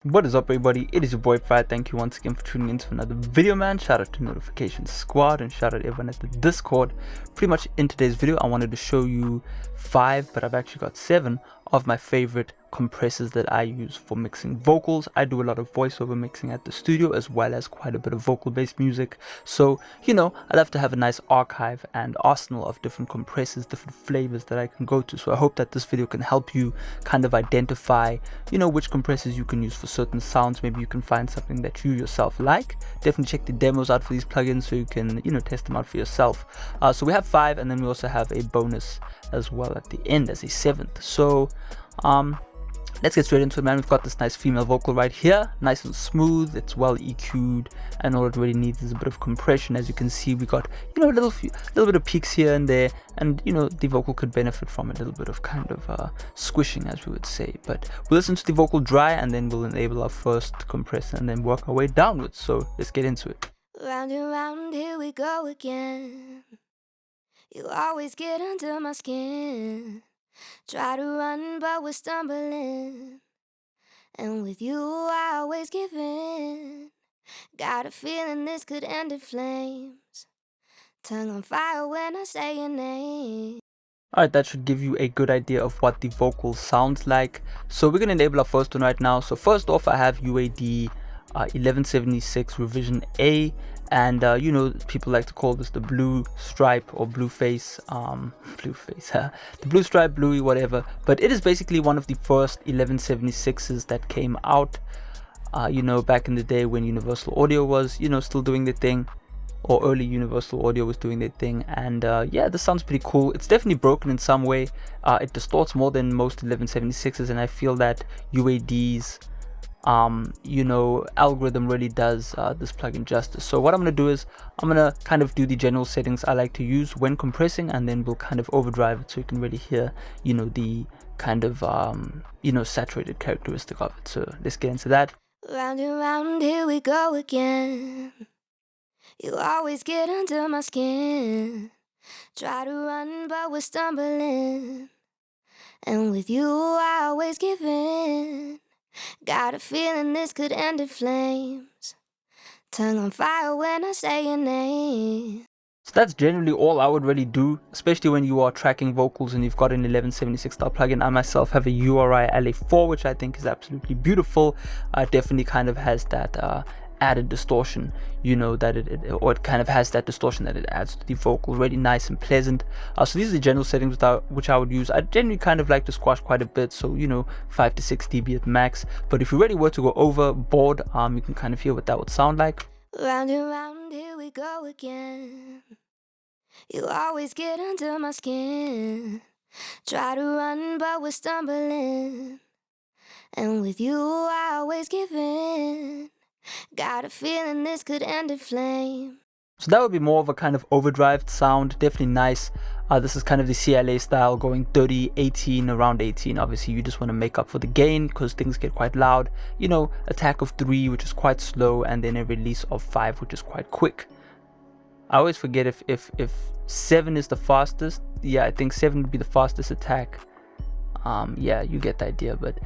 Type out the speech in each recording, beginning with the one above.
What is up, everybody? It is your boy Farai. Thank you once again for tuning into another video, man. Shout out to Notification Squad and shout out everyone at the Discord. Pretty much in today's video I wanted to show you 5, but I've actually got 7 of my favorite compressors that I use for mixing vocals. I do a lot of voiceover mixing at the studio as well as quite a bit of vocal based music, so I love to have a nice archive and arsenal of different compressors, different flavors that I can go to. So I hope that this video can help you kind of identify which compressors you can use for certain sounds. Maybe you can find something that you yourself like. Definitely check the demos out for these plugins so you can test them out for yourself. So we have 5, and then we also have a bonus as well at the end as a 7th. So let's get straight into it, man. We've got this nice female vocal right here, nice and smooth. It's well EQ'd, and all it really needs is a bit of compression. As you can see, we got a little bit of peaks here and there, and the vocal could benefit from a little bit of kind of squishing, as we would say. But we'll listen to the vocal dry, and then we'll enable our first compressor and then work our way downwards. So let's get into it. Round and round, here we go again. You always get under my skin. Try to run, but we're stumbling. And with you, I always give in. Got a feeling this could end in flames. Tongue on fire when I say your name. Alright, that should give you a good idea of what the vocal sounds like. So we're going to enable our first one right now. So first off, I have UAD 1176 revision A, and people like to call this the blue stripe or blue face, the blue stripe, bluey, whatever. But it is basically one of the first 1176s that came out back in the day when Universal Audio was still doing their thing, or early Universal Audio was doing their thing. And yeah, this sounds pretty cool. It's definitely broken in some way. It distorts more than most 1176s, and I feel that UAD's algorithm really does this plugin justice. So what I'm going to do is I'm going to kind of do the general settings I like to use when compressing, and then we'll kind of overdrive it so you can really hear the kind of saturated characteristic of it. So let's get into that. Round and round, here we go again. You always get under my skin. Try to run, but we're stumbling. And with you, I always give in. Got a feeling this could end in flames. Tongue on fire when I say your name. So that's generally all I would really do, especially when you are tracking vocals and you've got an 1176 style plugin. I myself have a URI LA4, which I think is absolutely beautiful. It definitely kind of has that added distortion, it kind of has that distortion that it adds to the vocal. Really nice and pleasant. So these are the general settings which I would use. I generally kind of like to squash quite a bit, so 5 to 6 dB at max. But if you really were to go overboard, you can kind of hear what that would sound like. Round and round, here we go again. You always get under my skin. Try to run, but we're stumbling. And with you, I always give in. Got a feeling this could end in flame. So that would be more of a kind of overdrive sound. Definitely nice. This is kind of the CLA style, going 30, 18, around 18. Obviously you just want to make up for the gain because things get quite loud. Attack of 3, which is quite slow, and then a release of 5, which is quite quick. I always forget if 7 is the fastest. Yeah, I think 7 would be the fastest attack. Yeah, you get the idea. But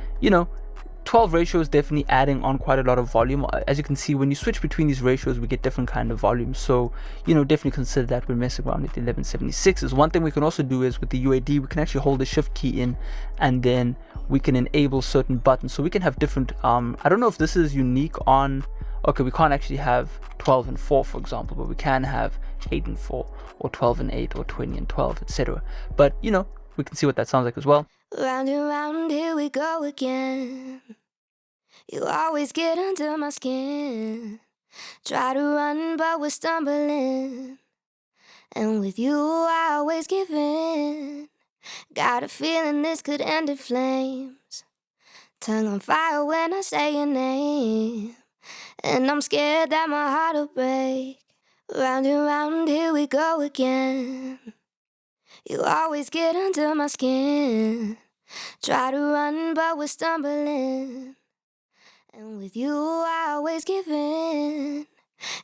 12 ratio is definitely adding on quite a lot of volume. As you can see, when you switch between these ratios, we get different kind of volumes. So definitely consider that when messing around with the 1176s. One thing we can also do is with the UAD, we can actually hold the shift key in, and then we can enable certain buttons. So we can have different I don't know if this is unique on, okay, we can't actually have 12 and 4, for example, but we can have 8 and 4, or 12 and 8, or 20 and 12, etc. But we can see what that sounds like as well. Round and round, here we go again. You always get under my skin. Try to run, but we're stumbling. And with you, I always give in. Got a feeling this could end in flames. Tongue on fire when I say your name. And I'm scared that my heart will break. Round and round, here we go again. You always get under my skin. Try to run, but we're stumbling. And with you, I always give in.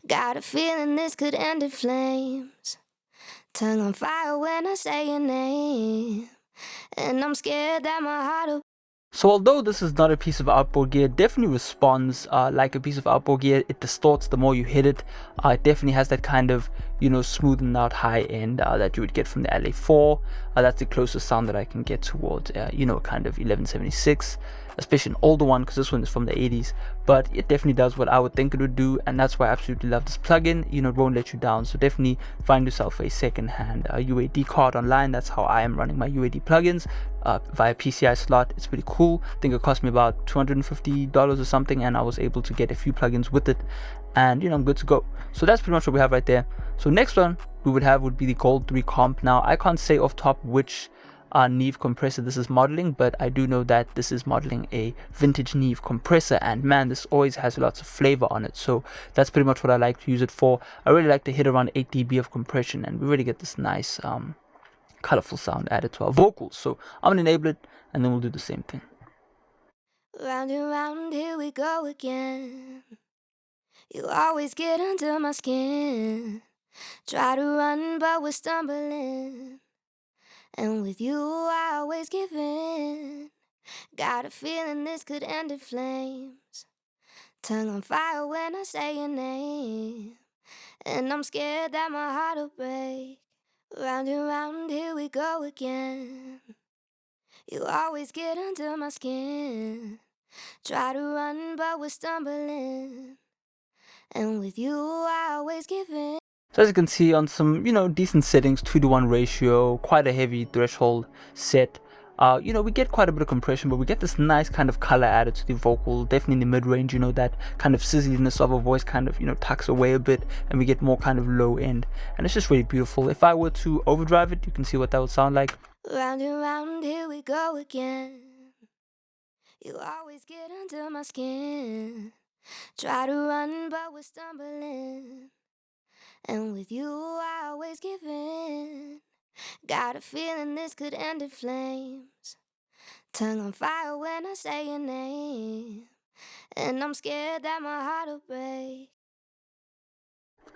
Got a feeling this could end in flames. Tongue on fire when I say your name. And I'm scared that my heart will So although this is not a piece of outboard gear, it definitely responds like a piece of outboard gear. It distorts the more you hit it. It definitely has that kind of, you know, smoothened out high end that you would get from the LA4. That's the closest sound that I can get towards, you know, kind of 1176, especially an older one, because this one is from the 80s. But it definitely does what I would think it would do, and that's why I absolutely love this plugin. You know, it won't let you down. So definitely find yourself a second-hand UAD card online. That's how I am running my UAD plugins. Via PCI slot. It's pretty cool. I think it cost me about $250 or something, and I was able to get a few plugins with it, and you know, I'm good to go. So that's pretty much what we have right there. So next one we would be the GOLD3 comp. Now I can't say off top which Neve compressor this is modeling, but I do know that this is modeling a vintage Neve compressor, and man, this always has lots of flavor on it. So that's pretty much what I like to use it for. I really like to hit around 8 dB of compression, and we really get this nice colorful sound added to our vocals. So I'm gonna enable it, and then we'll do the same thing. Round and round, here we go again. You always get under my skin. Try to run, but we're stumbling. And with you, I always give in. Got a feeling this could end in flames. Tongue on fire when I say your name. And I'm scared that my heart will break. Round and round, here we go again. You always get under my skin. Try to run, but we're stumbling. And with you, I always give in. So as you can see, on some, you know, decent settings, 2:1 ratio, quite a heavy threshold set. You know, we get quite a bit of compression, but we get this nice kind of color added to the vocal. Definitely in the mid-range, you know, that kind of sizzliness of a voice kind of, you know, tucks away a bit, and we get more kind of low end, and it's just really beautiful. If I were to overdrive it, you can see what that would sound like. Round and round, here we go again. You always get under my skin. Try to run, but we're stumbling. And with you, I always give in. Got a feeling this could end in flames. Tongue on fire when I say your name. And I'm scared that my heart will break.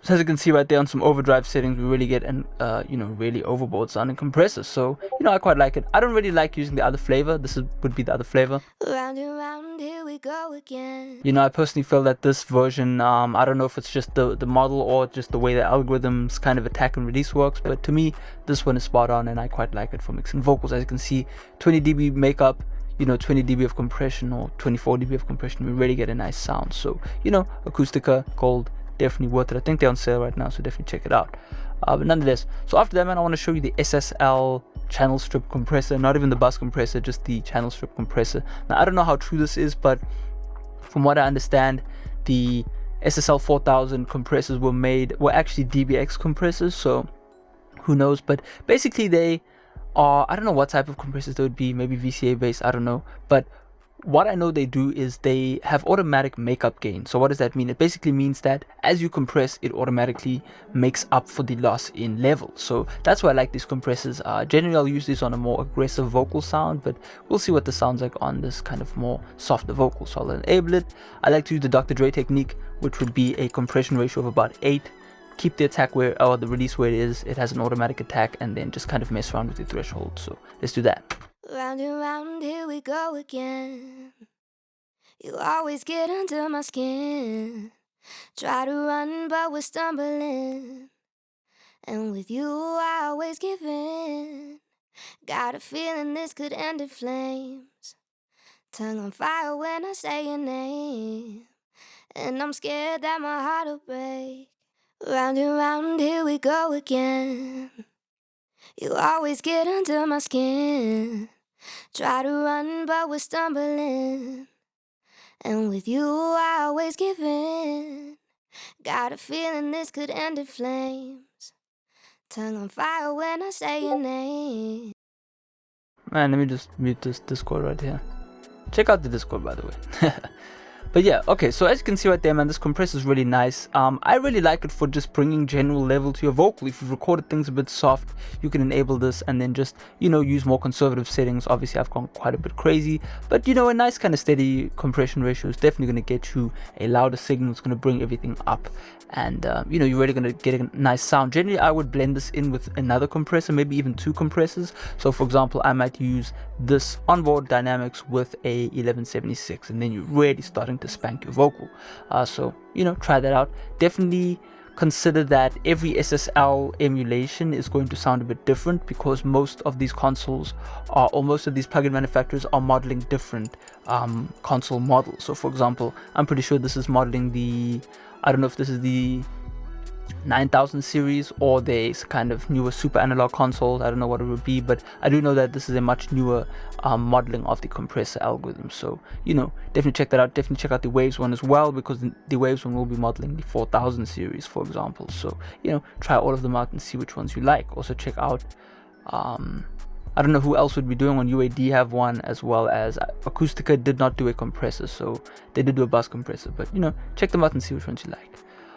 So as you can see right there, on some overdrive settings, we really get an you know, really overboard sounding compressor. So you know, I quite like it. I don't really like using the other flavor. This would be the other flavor. Round and round, here we go again. You know, I personally feel that this version, I don't know if it's just the model or just the way the algorithms kind of attack and release works, but to me, this one is spot on, and I quite like it for mixing vocals. As you can see, 20 dB makeup, you know, 20 dB of compression or 24 dB of compression, we really get a nice sound. So you know, Acustica Gold, definitely worth it. I think they're on sale right now, so definitely check it out. But nonetheless, so after that, man, I want to show you the SSL channel strip compressor, not even the bus compressor, just the channel strip compressor. Now I don't know how true this is, but from what I understand, the SSL 4000 compressors were actually DBX compressors, so who knows. But basically they are, I don't know what type of compressors they would be, maybe VCA based, I don't know. But what I know they do is they have automatic makeup gain. So what does that mean? It basically means that as you compress, it automatically makes up for the loss in level. So that's why I like these compressors. Generally I'll use these on a more aggressive vocal sound, but we'll see what this sounds like on this kind of more softer vocal. So I'll enable it. I like to use the Dr. Dre technique, which would be a compression ratio of about 8. Keep the attack where, or the release where it is. It has an automatic attack, and then just kind of mess around with the threshold. So let's do that. Round and round, here we go again. You always get under my skin. Try to run, but we're stumbling. And with you, I always give in. Got a feeling this could end in flames. Tongue on fire when I say your name. And I'm scared that my heart will break. Round and round, here we go again. You always get under my skin. Try to run, but we're stumbling. And with you, I always give in. Got a feeling this could end in flames. Tongue on fire when I say your name. Man, let me just mute this Discord right here. Check out the Discord, by the way. But yeah, okay, so as you can see right there, man, this compressor is really nice. I really like it for just bringing general level to your vocal. If you've recorded things a bit soft, you can enable this and then just, you know, use more conservative settings. Obviously, I've gone quite a bit crazy, but you know, a nice kind of steady compression ratio is definitely going to get you a louder signal. It's going to bring everything up, and you know, you're really going to get a nice sound. Generally, I would blend this in with another compressor, maybe even two compressors. So for example, I might use this onboard dynamics with a 1176, and then you're really starting to spank your vocal. So you know, try that out. Definitely consider that every SSL emulation is going to sound a bit different, because most of these consoles are, or most of these plugin manufacturers are modeling different console models. So for example, I'm pretty sure this is modeling the, I don't know if this is the 9000 series or the kind of newer super analog consoles. I don't know what it would be, but I do know that this is a much newer modeling of the compressor algorithm. So you know, definitely check that out. Definitely check out the Waves one as well, because the Waves one will be modeling the 4000 series, for example. So you know, try all of them out and see which ones you like. Also check out I don't know who else would be doing on UAD have one, as well as Acustica did not do a compressor, so they did do a bus compressor. But you know, check them out and see which ones you like.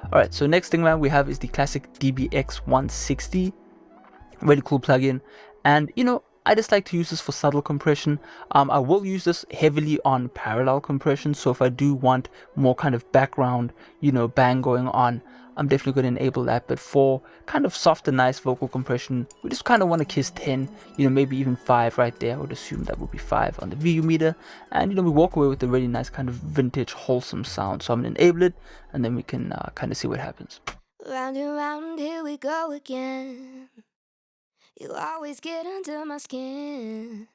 Alright, so next thing, man, we have is the classic DBX160. Really cool plugin, and you know, I just like to use this for subtle compression. I will use this heavily on parallel compression, so if I do want more kind of background, you know, bang going on, I'm definitely going to enable that. But for kind of soft and nice vocal compression, we just kind of want to kiss 10, you know, maybe even 5 right there. I would assume that would be 5 on the VU meter, and you know, we walk away with a really nice kind of vintage wholesome sound. So I'm going to enable it, and then we can kind of see what happens. Round and round, here we go again. You always get under my skin.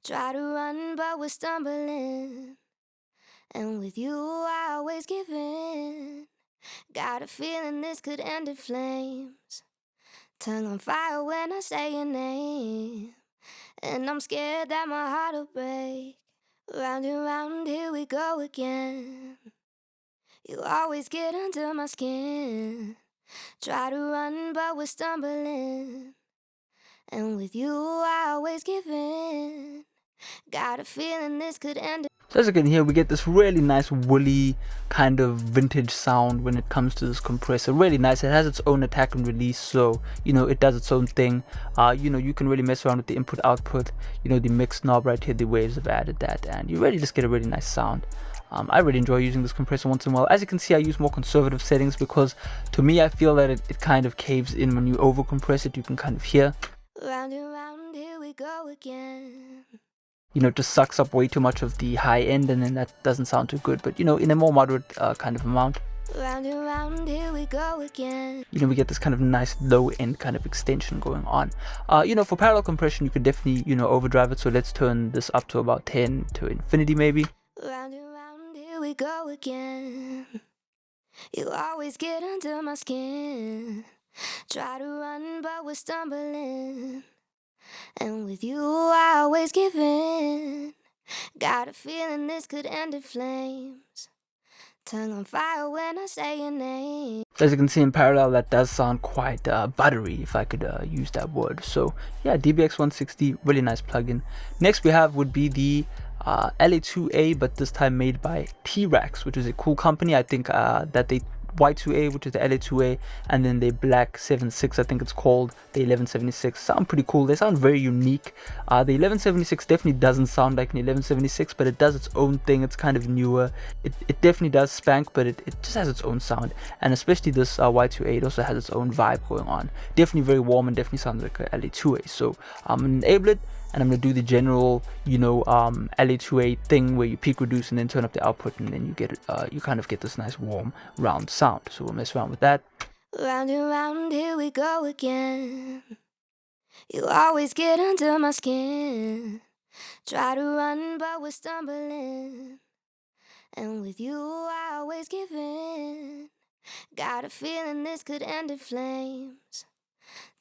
Try to run, but we're stumbling. And with you, I always give in. Got a feeling this could end in flames. Tongue on fire when I say your name. And I'm scared that my heart will break. Round and round, here we go again. You always get under my skin. Try to run, but we're stumbling. And with you, I always give in. Got a feeling this could end. So as you can hear, we get this really nice woolly kind of vintage sound when it comes to this compressor. Really nice. It has its own attack and release, so you know, it does its own thing. You know, you can really mess around with the input output. You know, the mix knob right here, the Waves have added that, and you really just get a really nice sound. I really enjoy using this compressor once in a while. As you can see, I use more conservative settings because to me, I feel that it kind of caves in when you over compress it. You can kind of hear. Round and round, here we go again. You know, it just sucks up way too much of the high end, and then that doesn't sound too good. But you know, in a more moderate kind of amount, round and round, here we go again. You know, we get this kind of nice low end kind of extension going on. You know, for parallel compression, you could definitely, you know, overdrive it. So let's turn this up to about 10 to infinity maybe. Round and round, here we go again. You always get under my skin. Try to run, but we're stumbling. And with you, I always give in. Got a feeling this could end in flames. Tongue on fire when I say your name. So as you can see in parallel, that does sound quite buttery, if I could use that word. So yeah, DBX160, really nice plugin. Next we have would be the LA2A, but this time made by T-Rex, which is a cool company. I think that they Y2A, which is the LA2A, and then the Black 76, I think it's called, the 1176, sound pretty cool. They sound very unique. The 1176 definitely doesn't sound like an 1176, but it does its own thing. It's kind of newer. It definitely does spank, but it just has its own sound. And especially this Y2A, it also has its own vibe going on. Definitely very warm and definitely sounds like a LA2A. So I'm going to enable it, and I'm going to do the general, you know, LA2A thing where you peak reduce and then turn up the output, and then you get you kind of get this nice warm round sound. So we'll mess around with that. Round and round, here we go again. You always get under my skin. Try to run, but we're stumbling. And with you, I always give in. Got a feeling this could end in flames.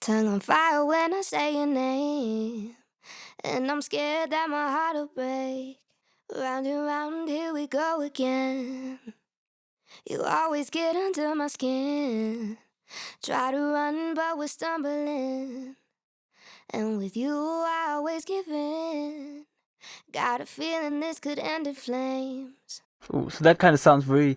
Tongue on fire when I say your name. And I'm scared that my heart will break. Round and round, here we go again. You always get under my skin. Try to run, but we're stumbling. And with you, I always give in. Got a feeling this could end in flames. Ooh, so that kind of sounds very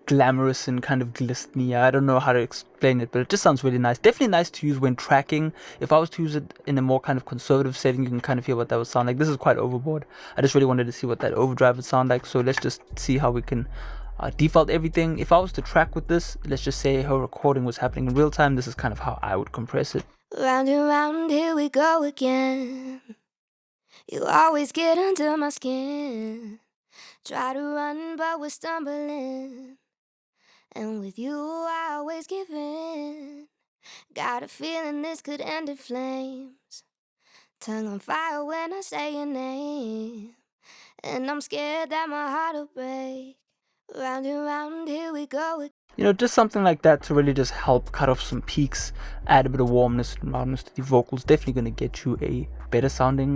glamorous and kind of glistening. I don't know how to explain it, but it just sounds really nice. Definitely nice to use when tracking. If I was to use it in a more kind of conservative setting, you can kind of hear what that would sound like. This is quite overboard. I just really wanted to see what that overdrive would sound like. So let's just see how we can default everything. If I was to track with this, let's just say her recording was happening in real time. This is kind of how I would compress it. Round and round, here we go again. You always get under my skin. Try to run, but we're stumbling. And with you, I always give in. Got a feeling this could end in flames. Tongue on fire when I say your name. And I'm scared that my heart will break. Round and round, here we go again. You know, just something like that to really just help cut off some peaks, add a bit of warmness and roundness to the vocals. Definitely going to get you a better sounding,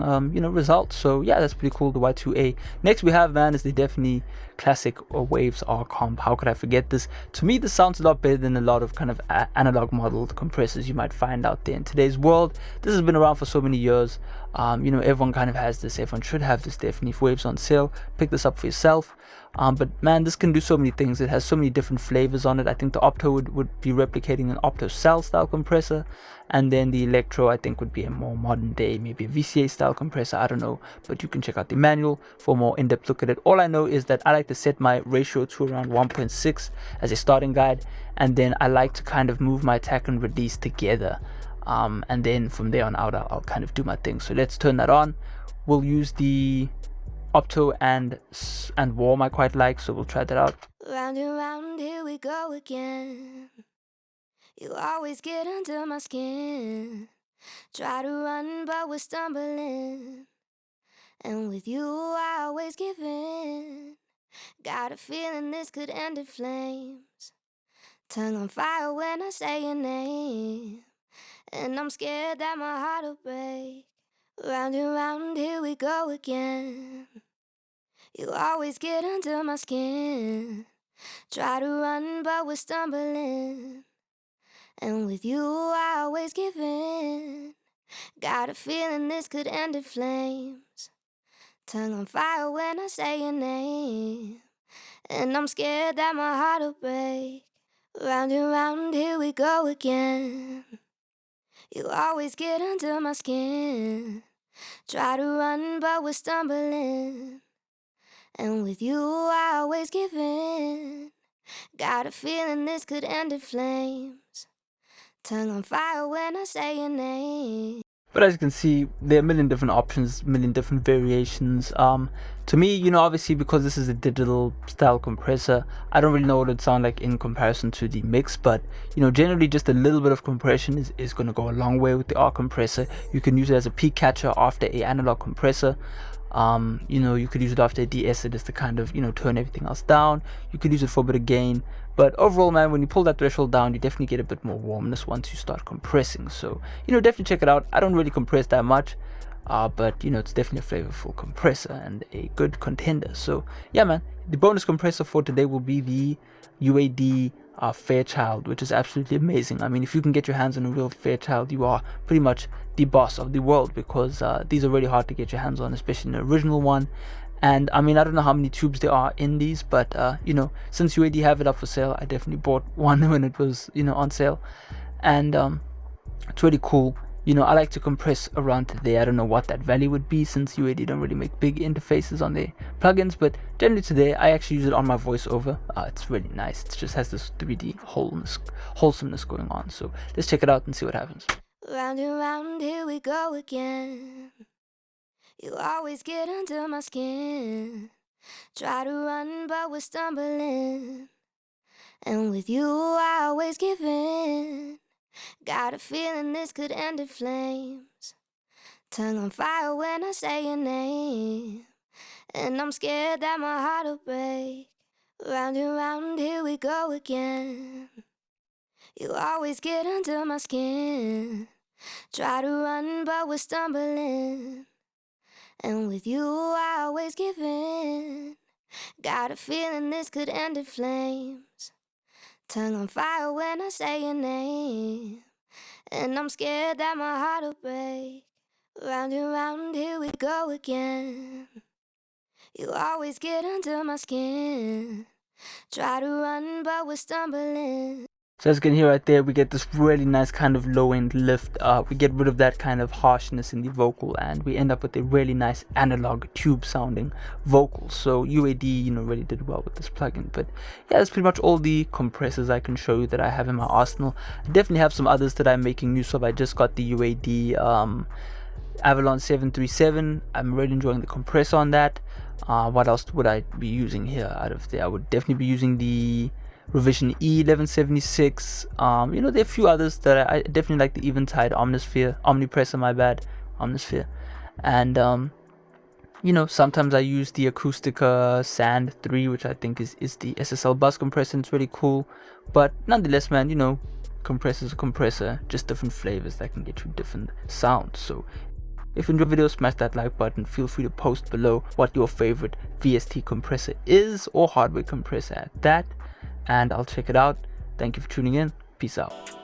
result. So yeah, that's pretty cool, the Y2A. Next we have, man, is the definitely classic Waves R Comp. How could I forget this? To me, this sounds a lot better than a lot of kind of analog modeled compressors you might find out there in today's world. This has been around for so many years. Everyone kind of has this. Everyone should have this. Definitely, if Waves on sale, pick this up for yourself. But man, this can do so many things. It has so many different flavors on it. I think the opto would be replicating an opto cell style compressor, and then the electro I think would be a more modern day, maybe a VCA style compressor. I don't know, but you can check out the manual for a more in-depth look at it. All I know is that I like to set my ratio to around 1.6 as a starting guide, and then I like to kind of move my attack and release together. And then from there on out, I'll kind of do my thing. So let's turn that on. We'll use the opto and warm I quite like, so we'll try that out. Round and round, here we go again. You always get under my skin. Try to run, but we're stumbling. And with you, I always give in. Got a feeling this could end in flames. Tongue on fire when I say your name. And I'm scared that my heart will break. Round and round, here we go again. You always get under my skin. Try to run, but we're stumbling. And with you, I always give in. Got a feeling this could end in flames. Tongue on fire when I say your name. And I'm scared that my heart will break. Round and round, here we go again. You always get under my skin. Try to run, but we're stumbling. And with you, I always give in. Got a feeling this could end in flames. Tongue on fire when I say your name. But as you can see, there are a million different options, a million different variations. To me, obviously because this is a digital style compressor, I don't really know what it would sound like in comparison to the mix, but generally just a little bit of compression is going to go a long way with the R compressor. You can use it as a peak catcher after a analog compressor. You could use it after a de-esser just to kind of turn everything else down. You could use it for a bit of gain, but overall, man, when you pull that threshold down, you definitely get a bit more warmness once you start compressing. So definitely check it out. I don't really compress that much, but it's definitely a flavorful compressor and a good contender. So yeah, man, the bonus compressor for today will be the UAD Fairchild, which is absolutely amazing. I mean, if you can get your hands on a real Fairchild, you are pretty much the boss of the world, because these are really hard to get your hands on, especially in the original one. And I mean, I don't know how many tubes there are in these, but since UAD have it up for sale, I definitely bought one when it was on sale, and it's really cool. I like to compress around today. I don't know what that value would be, since UAD don't really make big interfaces on their plugins, but generally today I actually use it on my voiceover. It's really nice. It just has this 3D wholesomeness going on. So let's check it out and see what happens. Round and round, here we go again. You always get under my skin. Try to run, but we're stumbling. And with you, I always give in. Got a feeling this could end in flames. Tongue on fire when I say your name. And I'm scared that my heart will break. Round and round, here we go again. You always get under my skin. Try to run, but we're stumbling. And with you, I always give in. Got a feeling this could end in flames. Tongue on fire when I say your name. And I'm scared that my heart will break. Round and round, here we go again. You always get under my skin. Try to run, but we're stumbling. So as you can hear right there, we get this really nice kind of low end lift. We get rid of that kind of harshness in the vocal, and we end up with a really nice analog tube sounding vocal. So UAD, really did well with this plugin. But yeah, that's pretty much all the compressors I can show you that I have in my arsenal. I definitely have some others that I'm making use of. I just got the UAD Avalon 737. I'm really enjoying the compressor on that. What else would I be using here out of there? I would definitely be using the Revision E1176. There are a few others that I definitely like, the Eventide Omnipressor, my bad, Omnisphere. And sometimes I use the Acustica Sand 3, which I think is the SSL bus compressor, and it's really cool. But nonetheless, man, compressor's a compressor, just different flavors that can get you different sounds. So if you enjoyed the video, smash that like button. Feel free to post below what your favorite VST compressor is, or hardware compressor at that, and I'll check it out. Thank you for tuning in. Peace out.